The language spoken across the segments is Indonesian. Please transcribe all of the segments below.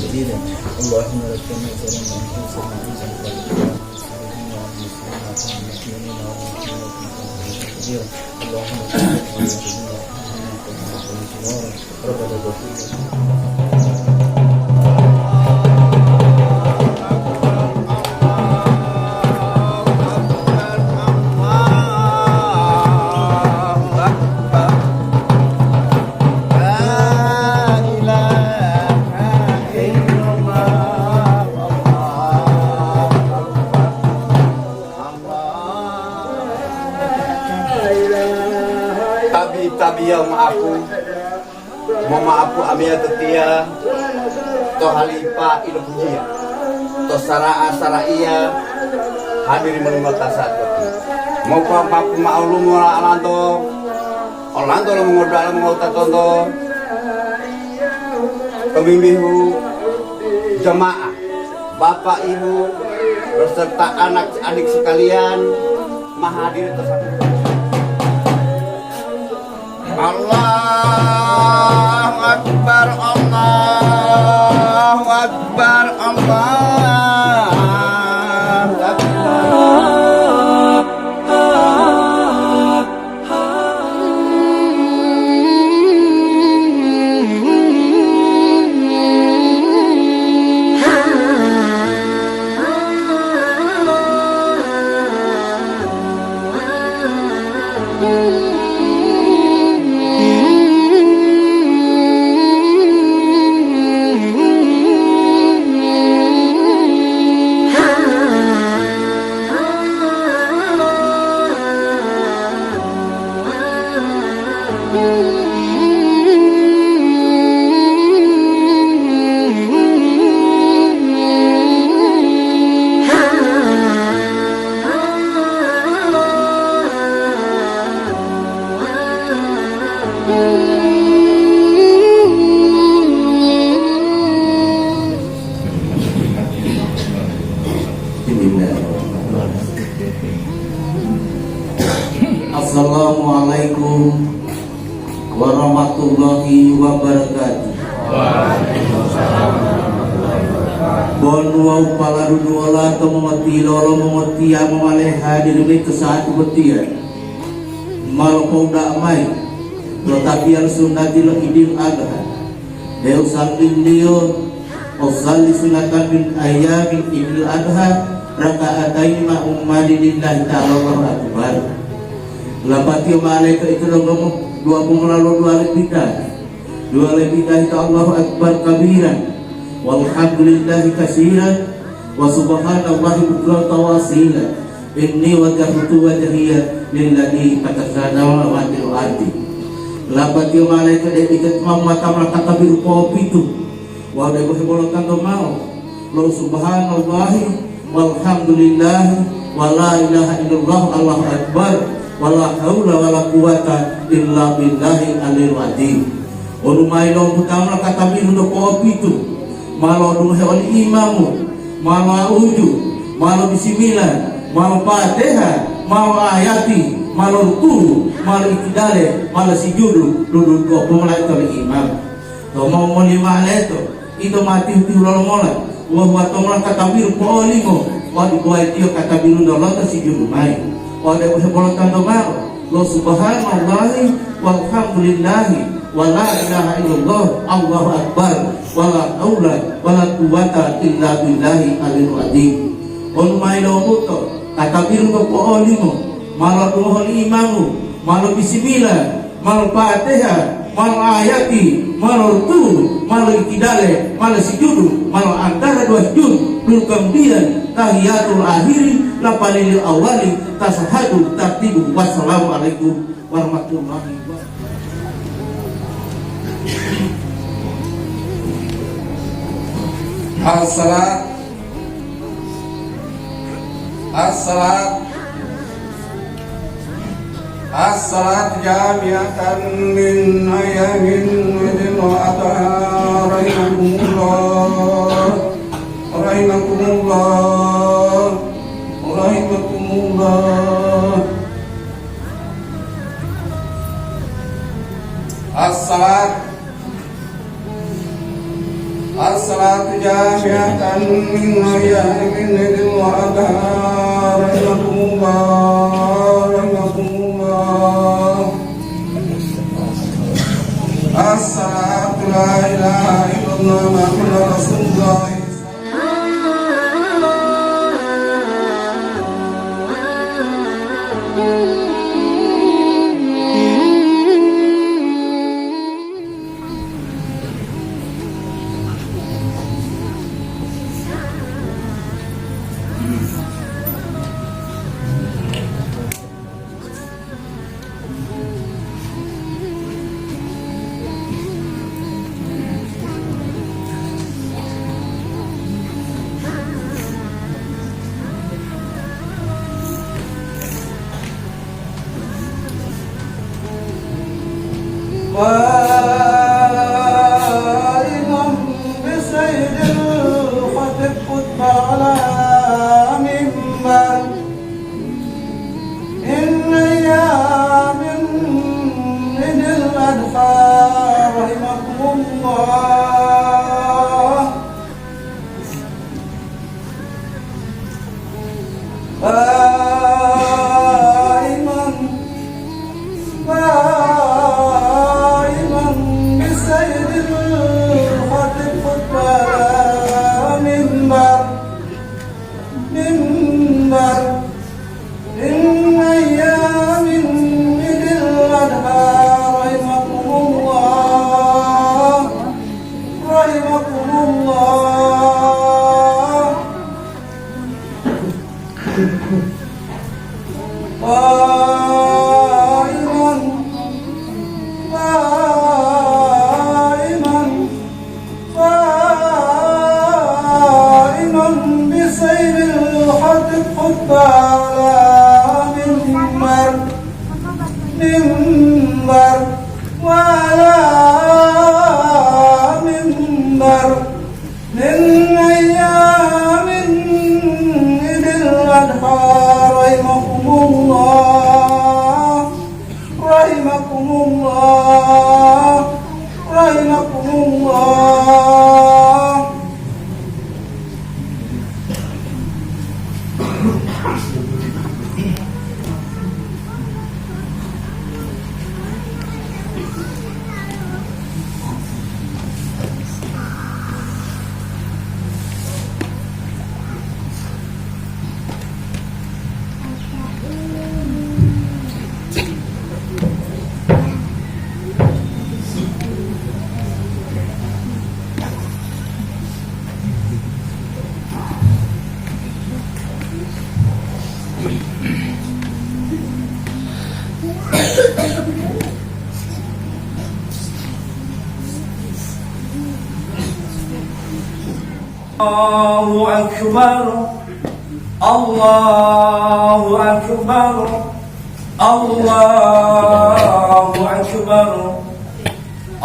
جديدا. اللهم ربنا ظلمنا أنفسنا وإن لم تغفر لنا والمسلمين والمؤمنين اللهم ربنا tabi yang maapu amia tetia to halifa ilo pujian to sara iya hadir menunggu tasat mau papu maulu mola Orlando lo mengodal mengota tonto pemimpihu jemaah bapak ibu beserta anak-anak sekalian mahadir tersebut. Allahu Akbar, Allahu Akbar, Allahu Assalamualaikum warahmatullahi wabarakatuh. Bon wau pala dudola to memati lolo memati amale hadir ni kesaat betia. Mal pauda mai lotapian sunnatil idil adha. Deu sangin dio osali sunatan bin ayamin idil adha rakaatain ma ummadi lillahi ta'ala Allahu akbar. Lapati malaikat itu nomor 20 lalu 2 lebih itu Allahu akbar kabiran walhamdulillahi katsiran wa subhanallahi bukratan wa asila inni wajhtu wajhiya lilladzi fatasana wa wajhil ardi. Lapati malaikat itu mata kabir kopi itu wa de bolongan mau lo subhanallahi walhamdulillahi wa la ilaha illallah Allahu akbar wala haula wala quwata illa billahi alil azim. Orumai long utama kata biru do kopi tu malo dum hewan imamu malo uju malo bismillah malo fatihah malo ayati malo ruku malo ikidale malo sijudu duduk ko pemulai to imam to mau lima leto itu mati tu lo mola wa wa to kata biru ko limo wa di buai tio kata biru do lo sijudu mai. Pada usia bolongan domar, lo subhanallahi walhamdulillahi wa la ilaha illallah Allahu akbar wa la haula wa la quwata illa billahi alil azim. On mailo muto kata biru ko olimo malo duhol imamu malo bismillah malo fatihah malo ayati malo ruku malo ikidale malo sijudu malo antara dua sujud dulu kemudian tahiyatul akhiri lapalil awali tasahadu tartibu. Wassalamualaikum warahmatullahi wabarakatuh. As-salat jami'atan min ayamin wadilwa'ata rahimakumullah. As-salat الصلاة جامعة من أيام العيد والأضحى رحمكم الله رحمكم الله. الصلاة لا إله إلا الله محمد رسول الله. قائما بسيد الخطب قطب على منبر إن أيام من الأدخى رحمكم الله. قائما بسيد الخطب قطب منبر إن أيام من الأدحى رحمكم الله رحمكم الله. قائما بسير الخطب خطب على منبر وعلى منبر من أيام من الأدحى رحمكم الله رحمكم الله رحمكم الله. الله أكبر الله أكبر الله أكبر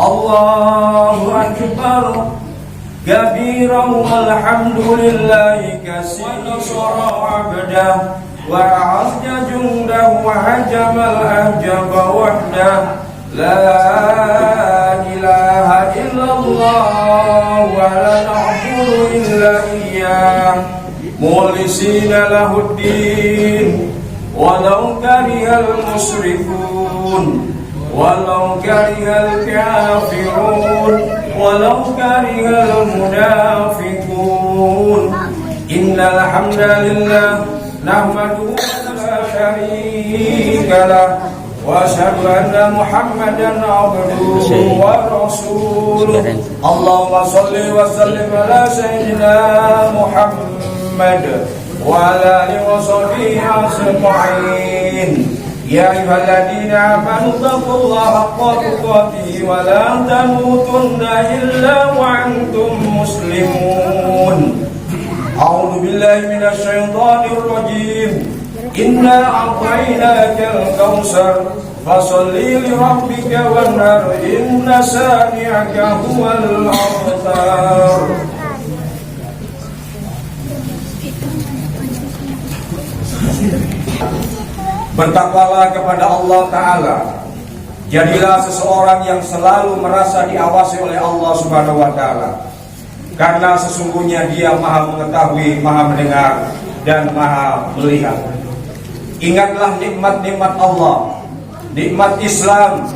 الله أكبر كبيرا والحمد لله كثيرا ونصر عبده وأعز جنده وهجم الأحزاب وحده لا إله إلا الله ولا نعبد إلا إياه مخلصين له الدين ولو كره المشركون ولو كره الكافرون ولو كره المنافقون. إن الحمد لله نحمده ولا شريك له وأشهد أن محمدا عبده ورسوله. اللهم صل وسلم على سيدنا محمد وعلى آله وصحبه أجمعين. يا أيها الذين آمنوا اتقوا الله حق تقاته ولا تموتن إلا وأنتم مسلمون. أعوذ بالله من الشيطان الرجيم. إنا أعطيناك الكوثر فصل لربك وانحر إن شانئك هو الأبتر. Bertakwalah kepada Allah Ta'ala. Jadilah seseorang yang selalu merasa diawasi oleh Allah Subhanahu wa Ta'ala. karena sesungguhnya Dia Maha mengetahui, Maha mendengar, dan Maha melihat. Ingatlah nikmat-nikmat Allah, nikmat Islam,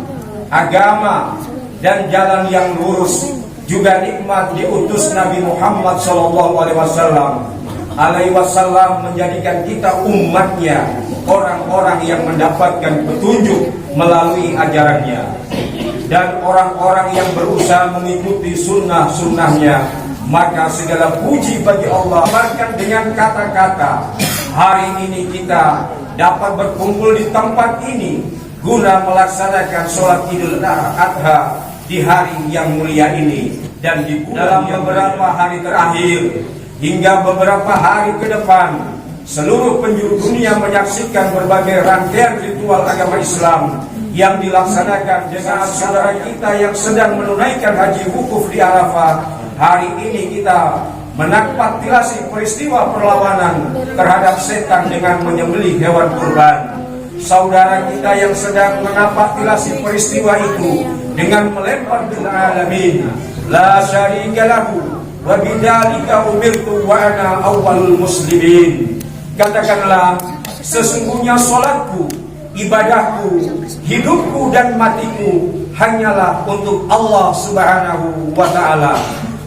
agama, dan jalan yang lurus, juga nikmat diutus Nabi Muhammad SAW menjadikan kita umatnya, orang-orang yang mendapatkan petunjuk melalui ajarannya, dan orang-orang yang berusaha mengikuti sunnah-sunnahnya. Maka segala puji bagi Allah. Bahkan dengan kata-kata, hari ini kita dapat berkumpul di tempat ini guna melaksanakan sholat Idul Adha di hari yang mulia ini, dan di dalam beberapa hari terakhir hingga beberapa hari ke depan, seluruh penjuru dunia menyaksikan berbagai rangkaian ritual agama Islam yang dilaksanakan dengan saudara kita yang sedang menunaikan haji wukuf di Arafah. Hari ini kita menakpatilasi peristiwa perlawanan terhadap setan dengan menyembelih hewan kurban. Saudara kita yang sedang menakpatilasi peristiwa itu dengan melempar bil alamin la syarika lahu wa bidzalika umirtu wa ana awwalul muslimin. Katakanlah, sesungguhnya salatku, ibadahku, hidupku dan matiku hanyalah untuk Allah Subhanahu wa taala,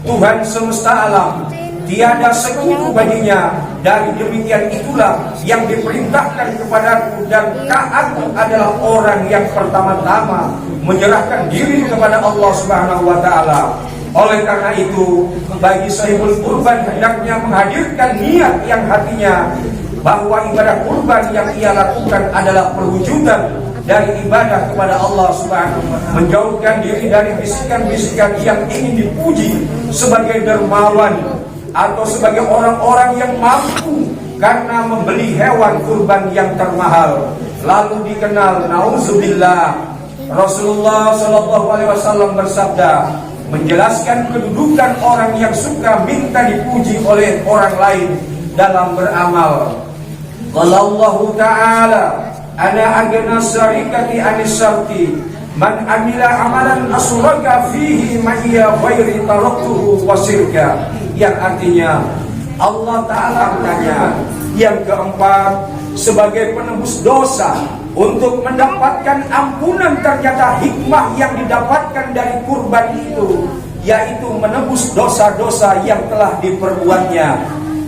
Tuhan semesta alam, tiada sekutu baginya. Dari demikian itulah yang diperintahkan kepadaku, dan aku adalah orang yang pertama-tama menyerahkan diri kepada Allah Subhanahu wa taala. Oleh karena itu, bagi sahibul kurban hendaknya menghadirkan niat yang hatinya bahwa ibadah kurban yang ia lakukan adalah perwujudan dari ibadah kepada Allah Subhanahu wa taala, menjauhkan diri dari bisikan-bisikan yang ingin dipuji sebagai dermawan atau sebagai orang-orang yang mampu karena membeli hewan kurban yang termahal. Lalu dikenal, nauzubillah, Rasulullah SAW bersabda, menjelaskan kedudukan orang yang suka minta dipuji oleh orang lain dalam beramal. Qala Allah Ta'ala, ana agna syarikati anis syarti man amila amalan asyraka fihi ma'iya ghairi taraktuhu wa syirka. Yang artinya, Allah Ta'ala bertanya, yang keempat, sebagai penebus dosa untuk mendapatkan ampunan, ternyata hikmah yang didapatkan dari kurban itu yaitu menebus dosa-dosa yang telah diperbuatnya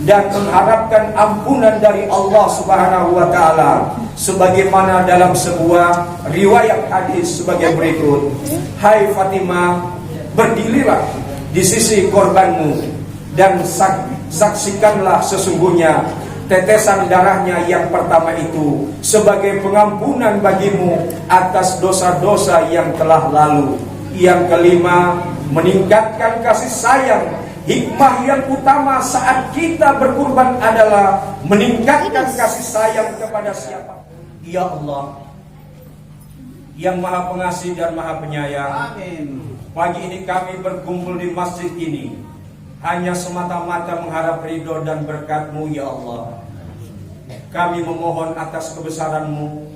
dan mengharapkan ampunan dari Allah Subhanahu wa taala, sebagaimana dalam sebuah riwayat hadis sebagai berikut. Hai Fatimah, berdirilah di sisi korbanmu dan saksikanlah sesungguhnya tetesan darahnya yang pertama itu sebagai pengampunan bagimu atas dosa-dosa yang telah lalu. Yang kelima, meningkatkan kasih sayang. Hikmah yang utama saat kita berkurban adalah meningkatkan kasih sayang kepada siapa? Ya Allah, yang Maha Pengasih dan Maha Penyayang. Amin. Pagi ini kami berkumpul di masjid ini hanya semata-mata mengharap ridho dan berkat-Mu, ya Allah. Kami memohon atas kebesaran-Mu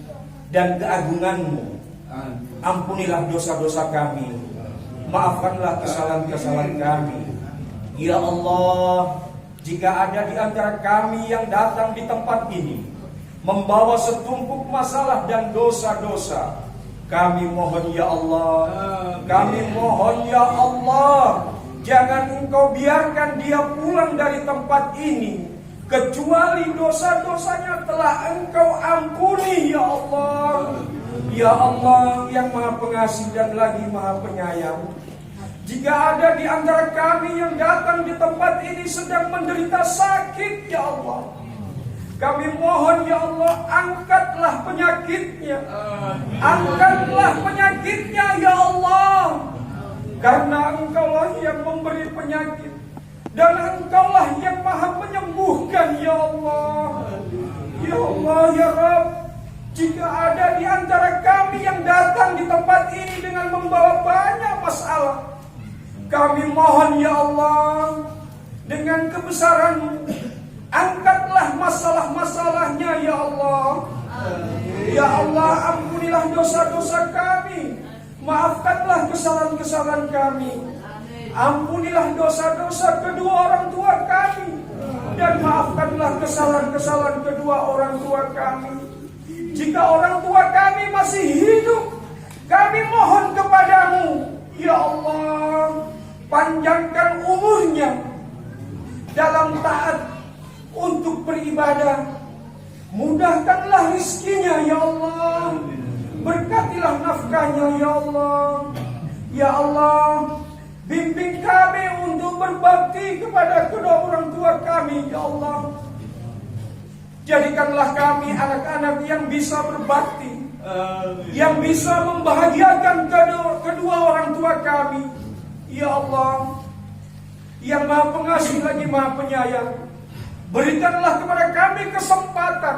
dan keagungan-Mu. Ampunilah dosa-dosa kami, maafkanlah kesalahan-kesalahan kami. Ya Allah, jika ada di antara kami yang datang di tempat ini membawa setumpuk masalah dan dosa-dosa, kami mohon ya Allah, kami mohon ya Allah, jangan Engkau biarkan dia pulang dari tempat ini kecuali dosa-dosanya telah Engkau ampuni, ya Allah. Ya Allah yang Maha Pengasih dan lagi Maha Penyayang, jika ada di antara kami yang datang di tempat ini sedang menderita sakit, ya Allah, kami mohon ya Allah, angkatlah penyakitnya, angkatlah penyakitnya ya Allah, karena Engkaulah yang memberi penyakit dan Engkaulah yang Maha menyembuhkan, ya Allah. Ya Allah, ya Rabb, jika ada di antara kami yang datang di tempat ini dengan membawa banyak masalah, kami mohon ya Allah, dengan kebesaran-Mu, angkatlah masalah-masalahnya ya Allah. Ya Allah, ampunilah dosa-dosa kami, maafkanlah kesalahan-kesalahan kami, ampunilah dosa-dosa dan maafkanlah kesalahan-kesalahan kedua orang tua kami. Jika orang tua kami masih hidup, kami mohon kepadamu, ya Allah, panjangkan umurnya dalam taat untuk beribadah. Mudahkanlah rizkinya, ya Allah. Berkatilah nafkahnya, ya Allah. Ya Allah, bimbing kami untuk berbakti kepada kedua orang tua kami, ya Allah. Jadikanlah kami anak-anak yang bisa berbakti, yang bisa membahagiakan kedua orang tua kami, ya Allah, yang Maha Pengasih lagi Maha Penyayang. Berikanlah kepada kami kesempatan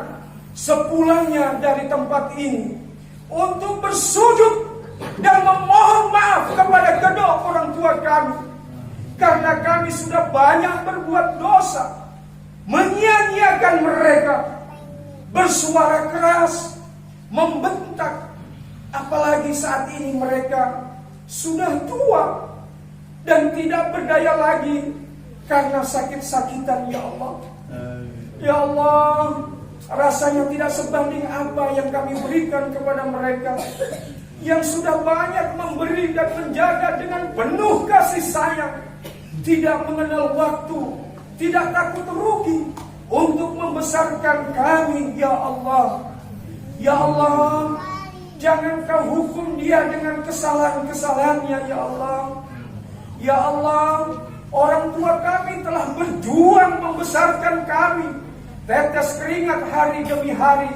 sepulangnya dari tempat ini untuk bersujud dan memohon maaf kepada kedua orang tua kami, karena kami sudah banyak berbuat dosa, menyia-nyiakan mereka, bersuara keras, membentak, apalagi saat ini mereka sudah tua dan tidak berdaya lagi karena sakit-sakitan, ya Allah. Ya Allah, rasanya tidak sebanding apa yang kami berikan kepada mereka yang sudah banyak memberi dan menjaga dengan penuh kasih sayang, tidak mengenal waktu, tidak takut rugi untuk membesarkan kami, ya Allah. Ya Allah, jangan kau hukum dia dengan kesalahan-kesalahannya, ya Allah. Ya Allah, orang tua kami telah berjuang membesarkan kami, tetes keringat hari demi hari.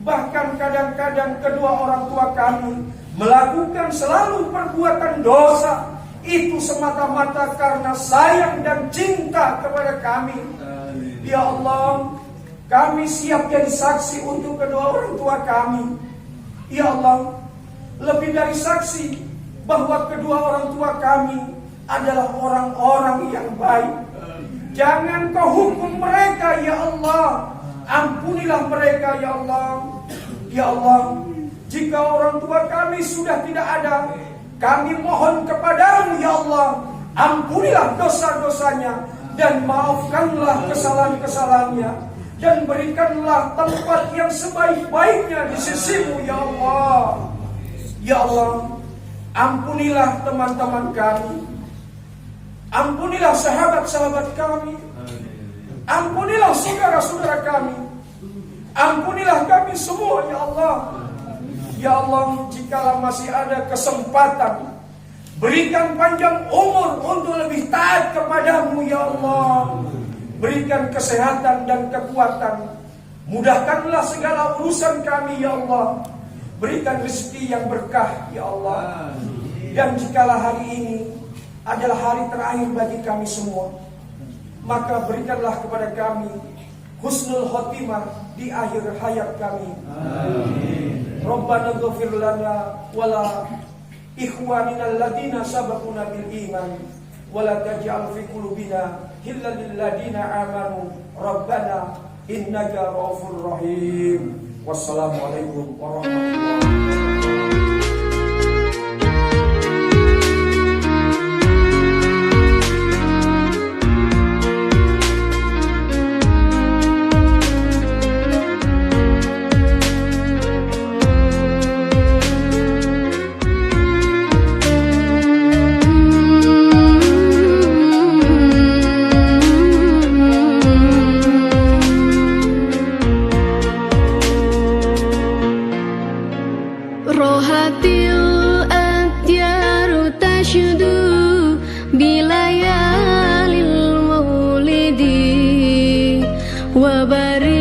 Bahkan kadang-kadang kedua orang tua kami melakukan selalu perbuatan dosa. Itu semata-mata karena sayang dan cinta kepada kami. Ya Allah, kami siap jadi saksi untuk kedua orang tua kami. Ya Allah, lebih dari saksi bahwa kedua orang tua kami adalah orang-orang yang baik. Jangan kau hukum mereka, ya Allah. Ampunilah mereka, ya Allah. Ya Allah, jika orang tua kami sudah tidak ada, kami mohon kepadamu, ya Allah, ampunilah dosa-dosanya dan maafkanlah kesalahan-kesalahannya, dan berikanlah tempat yang sebaik-baiknya di sisimu, ya Allah. Ya Allah, ampunilah teman-teman kami, ampunilah sahabat-sahabat kami, ampunilah saudara-saudara kami, ampunilah kami semua, ya Allah. Ya Allah, jikalau masih ada kesempatan, berikan panjang umur untuk lebih taat kepadamu, ya Allah. Berikan kesehatan dan kekuatan, mudahkanlah segala urusan kami, ya Allah. Berikan rezeki yang berkah, ya Allah. Dan jikalau hari ini adalah hari terakhir bagi kami semua, maka berikanlah kepada kami husnul khotimah di akhir hayat kami. Amin. Rabbana ghfir lana wala ikhwanina alladina sabaquna bil iman wala taj'al fi qulubina ghillan lil ladina amanu rabbana innaka ghafurur rahim. Wassalamualaikum warahmatullahi wabarakatuh. Rohatil atyaru tashudu bilayalil maulidi wa bari